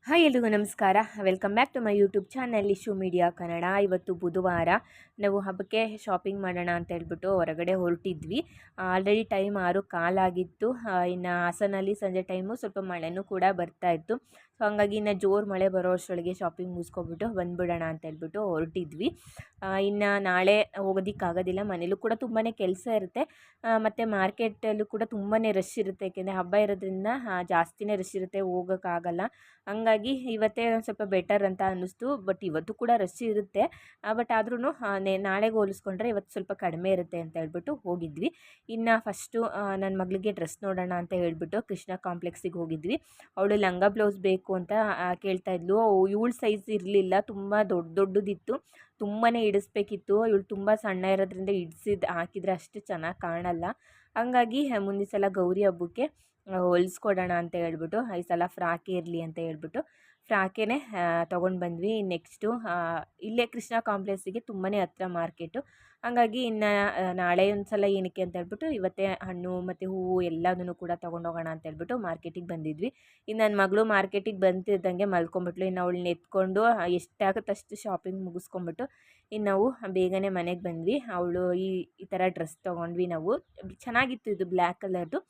Hi ಎಲ್ರಿಗೂ ನಮಸ್ಕಾರ. Welcome back to my YouTube channel issue media Kannada. ಇವತ್ತು ಬುಧವಾರ. ನಾವು ಹಬ್ಬಕ್ಕೆ ಶಾಪಿಂಗ್ ಮಾಡೋಣ ಅಂತ ಹೇಳ್ಬಿಟ್ಟು ಹೊರಗಡೆ ಹೊರಟಿದ್ವಿ. ಆಲ್ರೆಡಿ ಟೈಮ್ 6:15 ಆಗಿತ್ತು. ಇನ್ನು ಹಾಸನಲ್ಲಿ ಸಂಜೆ ಟೈಮು ಸ್ವಲ್ಪ ಮಳೆನೂ ಕೂಡ ಬರ್ತಾ ಇತ್ತು. ಸೊ ಹಂಗಾಗಿ ಇನ್ನು ಜೋರು ಮಳೆ ಬರೋ ಅಷ್ಟರೊಳಗೆ ಶಾಪಿಂಗ್ ಮುಗಿಸ್ಕೊಬಿಟ್ಟು ಬಂದುಬಿಡೋಣ ಅಂತ ಹೇಳ್ಬಿಟ್ಟು ಹೊರಟಿದ್ವಿ. ಇನ್ನು ನಾಳೆ ಹೋಗೋದಕ್ಕಾಗೋದಿಲ್ಲ, ಮನೇಲೂ ಕೂಡ ತುಂಬಾ ಕೆಲಸ ಇರುತ್ತೆ. ಮತ್ತು ಮಾರ್ಕೆಟಲ್ಲೂ ಕೂಡ ತುಂಬಾ ರಶ್ ಇರುತ್ತೆ, ಏಕೆಂದರೆ ಹಬ್ಬ ಇರೋದ್ರಿಂದ ಜಾಸ್ತಿನೇ ರಶ್ ಇರುತ್ತೆ, ಹೋಗೋಕ್ಕಾಗಲ್ಲ. ಹಂಗಾಗಿ ಇವತ್ತೇ ಒಂದು ಸ್ವಲ್ಪ ಬೆಟರ್ ಅಂತ ಅನ್ನಿಸ್ತು. ಬಟ್ ಇವತ್ತು ಕೂಡ ರಶ್ ಇರುತ್ತೆ. ಬಟ್ ಆದ್ರೂ ನಾಳೆಗೆ ಹೋಲಿಸ್ಕೊಂಡ್ರೆ ಇವತ್ತು ಸ್ವಲ್ಪ ಕಡಿಮೆ ಇರುತ್ತೆ ಅಂತ ಹೇಳ್ಬಿಟ್ಟು ಹೋಗಿದ್ವಿ. ಇನ್ನು ಫಸ್ಟು ನನ್ನ ಮಗಳಿಗೆ ಡ್ರೆಸ್ ನೋಡೋಣ ಅಂತ ಹೇಳ್ಬಿಟ್ಟು ಕೃಷ್ಣ ಕಾಂಪ್ಲೆಕ್ಸಿಗೆ ಹೋಗಿದ್ವಿ. ಅವಳು ಲಂಗ ಬ್ಲೌಸ್ ಬೇಕು ಅಂತ ಕೇಳ್ತಾ ಇದ್ಲು. ಇವಳು ಸೈಜ್ ಇರಲಿಲ್ಲ, ತುಂಬ ದೊಡ್ಡದಿತ್ತು, ತುಂಬಾ ಇಡಿಸ್ಬೇಕಿತ್ತು. ಇವಳು ತುಂಬ ಸಣ್ಣ ಇರೋದ್ರಿಂದ ಹಾಕಿದರೆ ಅಷ್ಟು ಚೆನ್ನಾಗಿ ಕಾಣಲ್ಲ. ಹಂಗಾಗಿ ಮುಂದಿನ ಸಲ ಗೌರಿ ಹಬ್ಬಕ್ಕೆ ಹೊಲಿಸ್ಕೊಡೋಣ ಅಂತ ಹೇಳ್ಬಿಟ್ಟು ಈ ಸಲ ಫ್ರಾಕೇ ಇರಲಿ ಅಂತ ಹೇಳ್ಬಿಟ್ಟು ಫ್ರಾಕೇನೆ ತೊಗೊಂಡು ಬಂದ್ವಿ. ನೆಕ್ಸ್ಟು ಇಲ್ಲೇ ಕೃಷ್ಣ ಕಾಂಪ್ಲೆಕ್ಸಿಗೆ ತುಂಬಾ ಹತ್ತಿರ ಮಾರ್ಕೆಟು. ಹಂಗಾಗಿ ಇನ್ನು ನಾಳೆ ಒಂದು ಸಲ ಏನಕ್ಕೆ ಅಂತ ಹೇಳ್ಬಿಟ್ಟು ಇವತ್ತೇ ಹಣ್ಣು ಮತ್ತು ಹೂವು ಎಲ್ಲದನ್ನು ಕೂಡ ತೊಗೊಂಡೋಗೋಣ ಅಂತ ಹೇಳ್ಬಿಟ್ಟು ಮಾರ್ಕೆಟಿಗೆ ಬಂದಿದ್ವಿ. ಇನ್ನು ನನ್ನ ಮಗಳು ಮಾರ್ಕೆಟಿಗೆ ಬಂತಿದ್ದಂಗೆ ಮಲ್ಕೊಂಬಿಟ್ಲು. ಇನ್ನು ಅವಳನ್ನ ಎತ್ಕೊಂಡು ಎಷ್ಟಾಗುತ್ತೆ ಅಷ್ಟು ಶಾಪಿಂಗ್ ಮುಗಿಸ್ಕೊಂಬಿಟ್ಟು ಇನ್ನು ನಾವು ಬೇಗನೆ ಮನೆಗೆ ಬಂದ್ವಿ. ಅವಳು ಈ ಥರ ಡ್ರೆಸ್ ತೊಗೊಂಡ್ವಿ ನಾವು. ಚೆನ್ನಾಗಿತ್ತು, ಇದು ಬ್ಲ್ಯಾಕ್ ಕಲರ್ದು.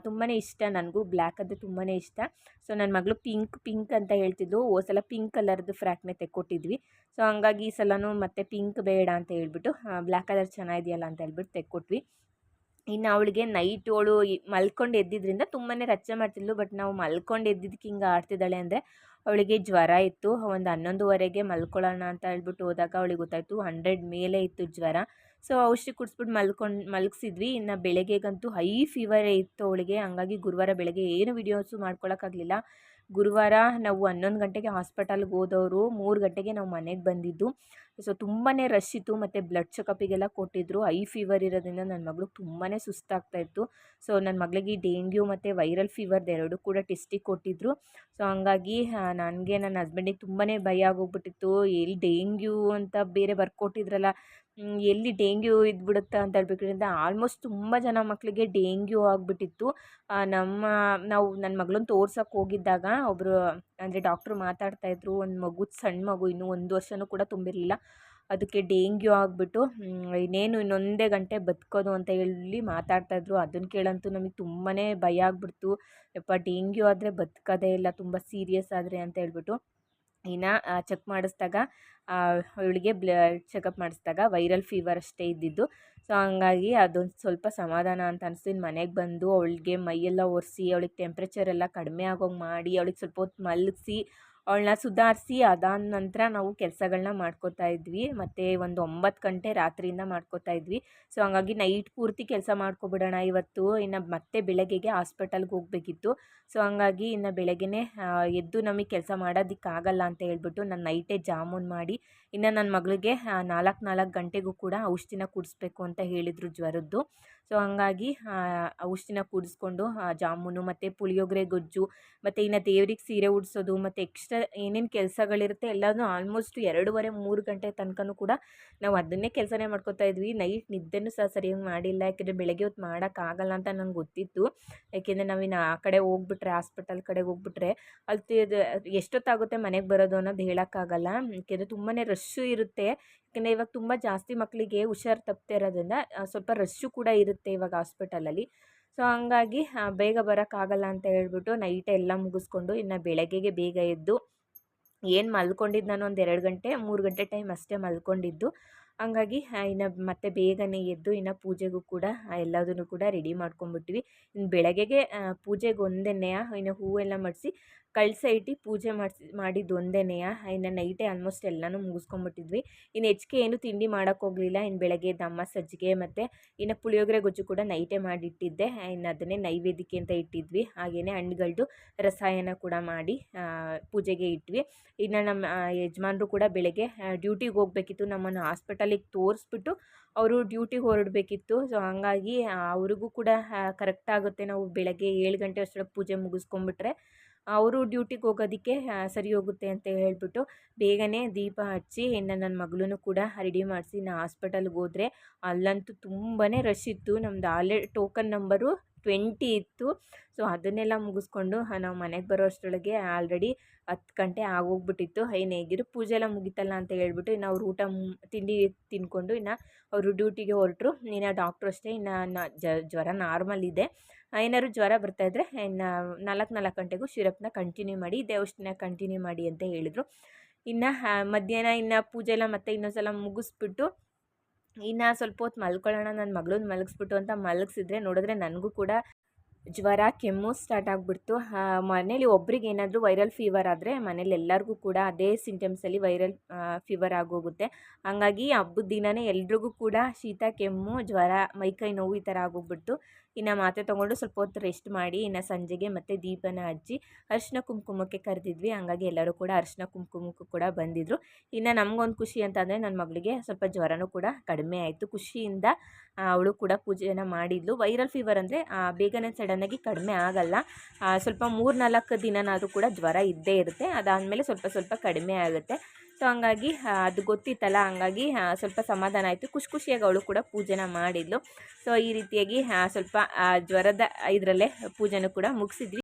ತುಂಬಾ ಇಷ್ಟ, ನನಗೂ ಬ್ಲ್ಯಾಕ್ ಅಂದರೆ ತುಂಬಾ ಇಷ್ಟ. ಸೊ ನನ್ನ ಮಗಳು ಪಿಂಕ್ ಅಂತ ಹೇಳ್ತಿದ್ಲು. ಸಲ ಪಿಂಕ್ ಕಲರ್ದು ಫ್ರಾಕ್ನೇ ತೆಕ್ಕೊಟ್ಟಿದ್ವಿ. ಸೊ ಹಂಗಾಗಿ ಈ ಸಲನೂ ಮತ್ತೆ ಪಿಂಕ್ ಬೇಡ ಅಂತ ಹೇಳ್ಬಿಟ್ಟು ಬ್ಲ್ಯಾಕ್ ಕಲರ್ ಚೆನ್ನಾಗಿದೆಯಲ್ಲ ಅಂತ ಹೇಳ್ಬಿಟ್ಟು ತೆಕ್ಕೊಟ್ವಿ. ಇನ್ನು ಅವಳಿಗೆ ನೈಟ್ ಅವಳು ಮಲ್ಕೊಂಡು ಎದ್ದಿದ್ದರಿಂದ ತುಂಬಾ ರಚ್ಚೆ ಮಾಡ್ತಿದ್ಲು. ಬಟ್ ನಾವು ಮಲ್ಕೊಂಡು ಎದ್ದಿದ್ದಕ್ಕೆ ಹಿಂಗೆ ಆಡ್ತಿದ್ದಾಳೆ ಅಂದರೆ ಅವಳಿಗೆ ಜ್ವರ ಇತ್ತು. ಒಂದು 11:30ಗೆ ಮಲ್ಕೊಳ್ಳೋಣ ಅಂತ ಹೇಳ್ಬಿಟ್ಟು ಹೋದಾಗ ಅವಳಿಗೆ ಗೊತ್ತಾಯಿತು 100 ಮೇಲೆ ಇತ್ತು ಜ್ವರ. ಸೊ ಔಷಧಿ ಕುಡಿಸ್ಬಿಟ್ಟು ಮಲಗಿಸಿದ್ವಿ. ಇನ್ನು ಬೆಳಗ್ಗೆಗಂತೂ ಹೈ ಫೀವರೇ ಇತ್ತು ಅವಳಿಗೆ. ಹಂಗಾಗಿ ಗುರುವಾರ ಬೆಳಗ್ಗೆ ಏನು ವೀಡಿಯೋಸು ಮಾಡ್ಕೊಳಕ್ಕಾಗಲಿಲ್ಲ. ಗುರುವಾರ ನಾವು 11 ಗಂಟೆಗೆ ಹಾಸ್ಪಿಟಲ್ಗೆ ಹೋದವರು 3 ಗಂಟೆಗೆ ನಾವು ಮನೆಗೆ ಬಂದಿದ್ದು. ಸೊ ತುಂಬಾ ರಶ್ ಇತ್ತು. ಮತ್ತು ಬ್ಲಡ್ ಚೆಕಪ್ಪಿಗೆಲ್ಲ ಕೊಟ್ಟಿದ್ದರು. ಹೈ ಫೀವರ್ ಇರೋದ್ರಿಂದ ನನ್ನ ಮಗಳು ತುಂಬಾ ಸುಸ್ತಾಗ್ತಾಯಿತ್ತು. ಸೊ ನನ್ನ ಮಗಳಿಗೆ ಡೆಂಗ್ಯೂ ಮತ್ತು ವೈರಲ್ ಫೀವರ್ದು ಎರಡೂ ಕೂಡ ಟೆಸ್ಟಿಗೆ ಕೊಟ್ಟಿದ್ದರು. ಸೊ ಹಂಗಾಗಿ ನನಗೆ ನನ್ನ ಹಸ್ಬೆಂಡಿಗೆ ತುಂಬಾ ಭಯ ಆಗೋಗ್ಬಿಟ್ಟಿತ್ತು. ಎಲ್ಲಿ ಡೆಂಗ್ಯೂ ಅಂತ ಬೇರೆ ಬರ್ಕೊಟ್ಟಿದ್ರಲ್ಲ, ಎಲ್ಲಿ ಡೆಂಗ್ಯೂ ಇದ್ಬಿಡುತ್ತಾ ಅಂತ ಹೇಳ್ಬೇಕಿದ್ರಿಂದ ಆಲ್ಮೋಸ್ಟ್ ತುಂಬ ಜನ ಮಕ್ಕಳಿಗೆ ಡೆಂಗ್ಯೂ ಆಗಿಬಿಟ್ಟಿತ್ತು. ನಾವು ನನ್ನ ಮಗಳನ್ನ ತೋರ್ಸೋಕ್ಕೆ ಹೋಗಿದ್ದಾಗ ಒಬ್ಬರು ಅಂದರೆ ಡಾಕ್ಟ್ರು ಮಾತಾಡ್ತಾಯಿದ್ರು, ಒಂದು ಮಗು, ಸಣ್ಣ ಮಗು, ಇನ್ನೂ 1 ವರ್ಷವೂ ಕೂಡ ತುಂಬಿರಲಿಲ್ಲ, ಅದಕ್ಕೆ ಡೆಂಗ್ಯೂ ಆಗಿಬಿಟ್ಟು ಇನ್ನೊಂದೇ ಗಂಟೆ ಬದುಕೋದು ಅಂತ ಹೇಳಿ ಮಾತಾಡ್ತಾಯಿದ್ರು. ಅದನ್ನು ಕೇಳಂತೂ ನಮಗೆ ತುಂಬಾ ಭಯ ಆಗಿಬಿಡ್ತು. ಯಪ್ಪ, ಡೆಂಗ್ಯೂ ಆದರೆ ಬದುಕೋದೇ ಇಲ್ಲ, ತುಂಬ ಸೀರಿಯಸ್ ಆದರೆ ಅಂತ ಹೇಳ್ಬಿಟ್ಟು. ಇನ್ನು ಚೆಕ್ ಮಾಡಿಸಿದಾಗ ಇವಳಿಗೆ ಬ್ಲಡ್ ಚೆಕಪ್ ಮಾಡಿಸಿದಾಗ ವೈರಲ್ ಫೀವರ್ ಅಷ್ಟೇ ಇದ್ದಿದ್ದು. ಸೊ ಹಂಗಾಗಿ ಅದೊಂದು ಸ್ವಲ್ಪ ಸಮಾಧಾನ ಅಂತ ಅನಿಸ್ತು. ಇನ್ನು ಮನೆಗೆ ಬಂದು ಅವಳಿಗೆ ಮೈಯೆಲ್ಲ ಒರೆಸಿ ಅವಳಿಗೆ ಟೆಂಪ್ರೇಚರ್ ಎಲ್ಲ ಕಡಿಮೆ ಆಗೋಂಗೆ ಮಾಡಿ ಅವಳಿಗೆ ಸ್ವಲ್ಪ ಹೊತ್ತು ಮಲಗಿಸಿ ಅವಳನ್ನ ಸುಧಾರಿಸಿ ಅದಾದ ನಂತರ ನಾವು ಕೆಲಸಗಳನ್ನ ಮಾಡ್ಕೋತಾ ಇದ್ವಿ. ಮತ್ತು ಒಂದು 9 ಗಂಟೆ ರಾತ್ರಿಯಿಂದ ಮಾಡ್ಕೋತಾ ಇದ್ವಿ. ಸೊ ಹಂಗಾಗಿ ನೈಟ್ ಪೂರ್ತಿ ಕೆಲಸ ಮಾಡ್ಕೊಬಿಡೋಣ ಇವತ್ತು. ಇನ್ನು ಮತ್ತೆ ಬೆಳಗ್ಗೆಗೆ ಹಾಸ್ಪಿಟಲ್ಗೆ ಹೋಗಬೇಕಿತ್ತು. ಸೊ ಹಂಗಾಗಿ ಇನ್ನು ಬೆಳಗ್ಗೆನೇ ಎದ್ದು ನಮಗೆ ಕೆಲಸ ಮಾಡೋದಕ್ಕಾಗಲ್ಲ ಅಂತ ಹೇಳ್ಬಿಟ್ಟು ನಾನು ನೈಟೇ ಜಾಮೂನ್ ಮಾಡಿ, ಇನ್ನು ನನ್ನ ಮಗಳಿಗೆ 4 ಗಂಟೆಗೂ ಕೂಡ ಔಷಧಿನ ಕುಡಿಸ್ಬೇಕು ಅಂತ ಹೇಳಿದರು ಜ್ವರದ್ದು. ಸೊ ಹಂಗಾಗಿ ಔಷಧಿನ ಕುಡಿಸ್ಕೊಂಡು ಜಾಮೂನು ಮತ್ತು ಪುಳಿಯೋಗರೆ ಗೊಜ್ಜು ಮತ್ತು ಇನ್ನು ದೇವ್ರಿಗೆ ಸೀರೆ ಉಡಿಸೋದು ಮತ್ತು ಎಕ್ಸ್ಟ್ರಾ ಏನೇನು ಕೆಲಸಗಳಿರುತ್ತೆ ಎಲ್ಲನೂ ಆಲ್ಮೋಸ್ಟ್ 2:30-3 ಗಂಟೆ ತನಕನೂ ಕೂಡ ನಾವು ಅದನ್ನೇ ಕೆಲಸನೇ ಮಾಡ್ಕೋತಾ ಇದ್ವಿ. ನೈಟ್ ನಿದ್ದೆನೂ ಸಹ ಸರಿಯಾಗಿ ಮಾಡಿಲ್ಲ, ಯಾಕೆಂದರೆ ಬೆಳಗ್ಗೆ ಹೊತ್ತು ಮಾಡೋಕ್ಕಾಗಲ್ಲ ಅಂತ ನನಗೆ ಗೊತ್ತಿತ್ತು. ಯಾಕೆಂದರೆ ನಾವಿನ್ನು ಆ ಕಡೆ ಹೋಗ್ಬಿಟ್ರೆ, ಹಾಸ್ಪಿಟಲ್ ಕಡೆಗೆ ಹೋಗ್ಬಿಟ್ರೆ ಅಲ್ಲಿ ಎಷ್ಟೊತ್ತಾಗುತ್ತೆ ಮನೆಗೆ ಬರೋದು ಅನ್ನೋದು ಹೇಳೋಕ್ಕಾಗಲ್ಲ. ಯಾಕೆಂದರೆ ತುಂಬಾ ರಶ್ಶು ಇರುತ್ತೆ. ಯಾಕೆಂದರೆ ಇವಾಗ ತುಂಬ ಜಾಸ್ತಿ ಮಕ್ಕಳಿಗೆ ಹುಷಾರು ತಪ್ಪದೇ ಇರೋದ್ರಿಂದ ಸ್ವಲ್ಪ ರಶ್ಶು ಕೂಡ ಇರುತ್ತೆ ಇವಾಗ ಹಾಸ್ಪಿಟಲಲ್ಲಿ. ಸೊ ಹಂಗಾಗಿ ಬೇಗ ಬರೋಕ್ಕಾಗಲ್ಲ ಅಂತ ಹೇಳ್ಬಿಟ್ಟು ನೈಟೇ ಎಲ್ಲ ಮುಗಿಸ್ಕೊಂಡು ಇನ್ನು ಬೆಳಗ್ಗೆಗೆ ಬೇಗ ಎದ್ದು ಏನು ಮಲ್ಕೊಂಡಿದ್ದು ನಾನು ಒಂದು 2 ಗಂಟೆ 3 ಗಂಟೆ ಟೈಮ್ ಅಷ್ಟೇ ಮಲ್ಕೊಂಡಿದ್ದು. ಹಂಗಾಗಿ ಇನ್ನು ಮತ್ತೆ ಬೇಗನೆ ಎದ್ದು ಇನ್ನು ಪೂಜೆಗೂ ಕೂಡ ಎಲ್ಲದನ್ನು ಕೂಡ ರೆಡಿ ಮಾಡ್ಕೊಂಬಿಟ್ವಿ. ಇನ್ನು ಬೆಳಗ್ಗೆಗೆ ಪೂಜೆಗೆ ಒಂದೇನೆಯ ಇನ್ನು ಹೂವೆಲ್ಲ ಮಾಡಿಸಿ ಕಳಸ ಇಟ್ಟು ಪೂಜೆ ಮಾಡಿದ್ದು ಒಂದೇನೆಯ. ಇನ್ನು ನೈಟೇ ಆಲ್ಮೋಸ್ಟ್ ಎಲ್ಲನೂ ಮುಗಿಸ್ಕೊಂಬಿಟ್ಟಿದ್ವಿ. ಇನ್ನು ಹೆಚ್ಚಿಗೆ ಏನು ತಿಂಡಿ ಮಾಡೋಕ್ಕೋಗಲಿಲ್ಲ. ಇನ್ನು ಬೆಳಗ್ಗೆ ದಮ್ಮ ಸಜ್ಜಿಗೆ ಮತ್ತು ಇನ್ನು ಪುಳಿಯೋಗರೆ ಗೊಜ್ಜು ಕೂಡ ನೈಟೇ ಮಾಡಿಟ್ಟಿದ್ದೆ. ಇನ್ನು ಅದನ್ನೇ ನೈವೇದ್ಯಕ್ಕೆ ಅಂತ ಇಟ್ಟಿದ್ವಿ. ಹಾಗೆಯೇ ಹಣ್ಣುಗಳ್ದು ರಸಾಯನ ಕೂಡ ಮಾಡಿ ಪೂಜೆಗೆ ಇಟ್ವಿ. ಇನ್ನು ನಮ್ಮ ಯಜಮಾನರು ಕೂಡ ಬೆಳಗ್ಗೆ ಡ್ಯೂಟಿಗೆ ಹೋಗಬೇಕಿತ್ತು. ನಮ್ಮನ್ನು ಹಾಸ್ಪಿಟಲಿಗೆ ತೋರಿಸ್ಬಿಟ್ಟು ಅವರು ಡ್ಯೂಟಿಗೆ ಹೊರಡಬೇಕಿತ್ತು. ಸೊ ಹಂಗಾಗಿ ಅವ್ರಿಗೂ ಕೂಡ ಕರೆಕ್ಟಾಗುತ್ತೆ. ನಾವು ಬೆಳಗ್ಗೆ 7 ಗಂಟೆ ಅಷ್ಟರೊಳಗೆ ಪೂಜೆ ಮುಗಿಸ್ಕೊಂಬಿಟ್ರೆ ಅವರು ಡ್ಯೂಟಿಗೆ ಹೋಗೋದಕ್ಕೆ ಸರಿ ಹೋಗುತ್ತೆ ಅಂತ ಹೇಳ್ಬಿಟ್ಟು ಬೇಗನೆ ದೀಪ ಹಚ್ಚಿ ಇನ್ನು ನನ್ನ ಮಗಳೂ ಕೂಡ ರೆಡಿ ಮಾಡಿಸಿ ಇನ್ನು ಹಾಸ್ಪಿಟಲ್ಗೆ ಹೋದರೆ ಅಲ್ಲಂತೂ ತುಂಬಾ ರಶ್ ಇತ್ತು. ನಮ್ಮದು ಆಲ್ರೆಡಿ ಟೋಕನ್ ನಂಬರು 8:20 ಇತ್ತು. ಸೊ ಅದನ್ನೆಲ್ಲ ಮುಗಿಸ್ಕೊಂಡು ನಾವು ಮನೆಗೆ ಬರೋ ಅಷ್ಟರೊಳಗೆ ಆಲ್ರೆಡಿ 10 ಗಂಟೆ ಆಗೋಗ್ಬಿಟ್ಟಿತ್ತು. ಇನ್ನು ಹೇಗಿದ್ರು ಪೂಜೆ ಎಲ್ಲ ಮುಗಿತಲ್ಲ ಅಂತ ಹೇಳ್ಬಿಟ್ಟು ಇನ್ನು ಅವ್ರು ತಿಂಡಿ ತಿಂದ್ಕೊಂಡು ಇನ್ನು ಅವರು ಡ್ಯೂಟಿಗೆ ಹೊರಟರು. ಇನ್ನು ಡಾಕ್ಟ್ರು ಅಷ್ಟೇ ಇನ್ನು ಜ್ವರ ನಾರ್ಮಲ್ ಇದೆ, ಏನಾದ್ರು ಜ್ವರ ಬರ್ತಾಯಿದ್ರೆ ಇನ್ನು 4 ಗಂಟೆಗೂ ಸಿರಪ್ನ ಕಂಟಿನ್ಯೂ ಮಾಡಿ, ಇದೇ ಔಷಧಿನ ಕಂಟಿನ್ಯೂ ಮಾಡಿ ಅಂತ ಹೇಳಿದರು. ಇನ್ನು ಮಧ್ಯಾಹ್ನ ಇನ್ನು ಪೂಜೆ ಎಲ್ಲ ಮತ್ತೆ ಇನ್ನೊಂದು ಸಲ ಮುಗಿಸ್ಬಿಟ್ಟು ಇನ್ನು ಸ್ವಲ್ಪ ಹೊತ್ತು ಮಲ್ಕೊಳ್ಳೋಣ, ನನ್ನ ಮಗಳನ್ನ ಮಲಗಿಸ್ಬಿಟ್ಟು ಅಂತ ಮಲಗಿಸಿದ್ರೆ ನೋಡಿದ್ರೆ ನನಗೂ ಕೂಡ ಜ್ವರ ಕೆಮ್ಮು ಸ್ಟಾರ್ಟ್ ಆಗಿಬಿಡ್ತು. ಮನೇಲಿ ಒಬ್ರಿಗೆ ಏನಾದರೂ ವೈರಲ್ ಫೀವರ್ ಆದರೆ ಮನೇಲಿ ಎಲ್ಲರಿಗೂ ಕೂಡ ಅದೇ ಸಿಂಟಮ್ಸಲ್ಲಿ ವೈರಲ್ ಫೀವರ್ ಆಗೋಗುತ್ತೆ. ಹಾಗಾಗಿ ಹಬ್ಬದ ದಿನವೇ ಎಲ್ರಿಗೂ ಕೂಡ ಶೀತ ಕೆಮ್ಮು ಜ್ವರ ಮೈಕೈ ನೋವು ಈ ಥರ ಆಗೋಗ್ಬಿಡ್ತು. ಇನ್ನು ಮಾತ್ರೆ ತೊಗೊಂಡು ಸ್ವಲ್ಪ ಹೊತ್ತು ರೆಸ್ಟ್ ಮಾಡಿ ಇನ್ನು ಸಂಜೆಗೆ ಮತ್ತೆ ದೀಪನ ಹಚ್ಚಿ ಅರಿಶಿನ ಕುಂಕುಮಕ್ಕೆ ಕರೆದಿದ್ವಿ. ಹಂಗಾಗಿ ಎಲ್ಲರೂ ಕೂಡ ಅರಿಶಿನ ಕುಂಕುಮಕ್ಕೂ ಕೂಡ ಬಂದಿದ್ದರು. ಇನ್ನು ನಮಗೊಂದು ಖುಷಿ ಅಂತಂದರೆ ನನ್ನ ಮಗಳಿಗೆ ಸ್ವಲ್ಪ ಜ್ವರನೂ ಕೂಡ ಕಡಿಮೆ ಆಯಿತು. ಖುಷಿಯಿಂದ ಅವಳು ಕೂಡ ಪೂಜೆಯನ್ನು ಮಾಡಿದ್ಲು. ವೈರಲ್ ಫೀವರ್ ಅಂದರೆ ಬೇಗನೆ ಸಡನ್ನಾಗಿ ಕಡಿಮೆ ಆಗಲ್ಲ, ಸ್ವಲ್ಪ 3-4 ದಿನನಾದರೂ ಕೂಡ ಜ್ವರ ಇದ್ದೇ ಇರುತ್ತೆ. ಅದಾದಮೇಲೆ ಸ್ವಲ್ಪ ಕಡಿಮೆ ಆಗುತ್ತೆ. ಸೊ ಹಂಗಾಗಿ ಅದು ಗೊತ್ತಿತ್ತಲ್ಲ, ಹಂಗಾಗಿ ಸ್ವಲ್ಪ ಸಮಾಧಾನ ಆಯಿತು. ಖುಷಿಯಾಗಿ ಅವಳು ಕೂಡ ಪೂಜೆನ ಮಾಡಿದ್ಲು. ಸೊ ಈ ರೀತಿಯಾಗಿ ಸ್ವಲ್ಪ ಜ್ವರದ ಇದರಲ್ಲೇ ಪೂಜೆನೂ ಕೂಡ ಮುಗಿಸಿದ್ವಿ.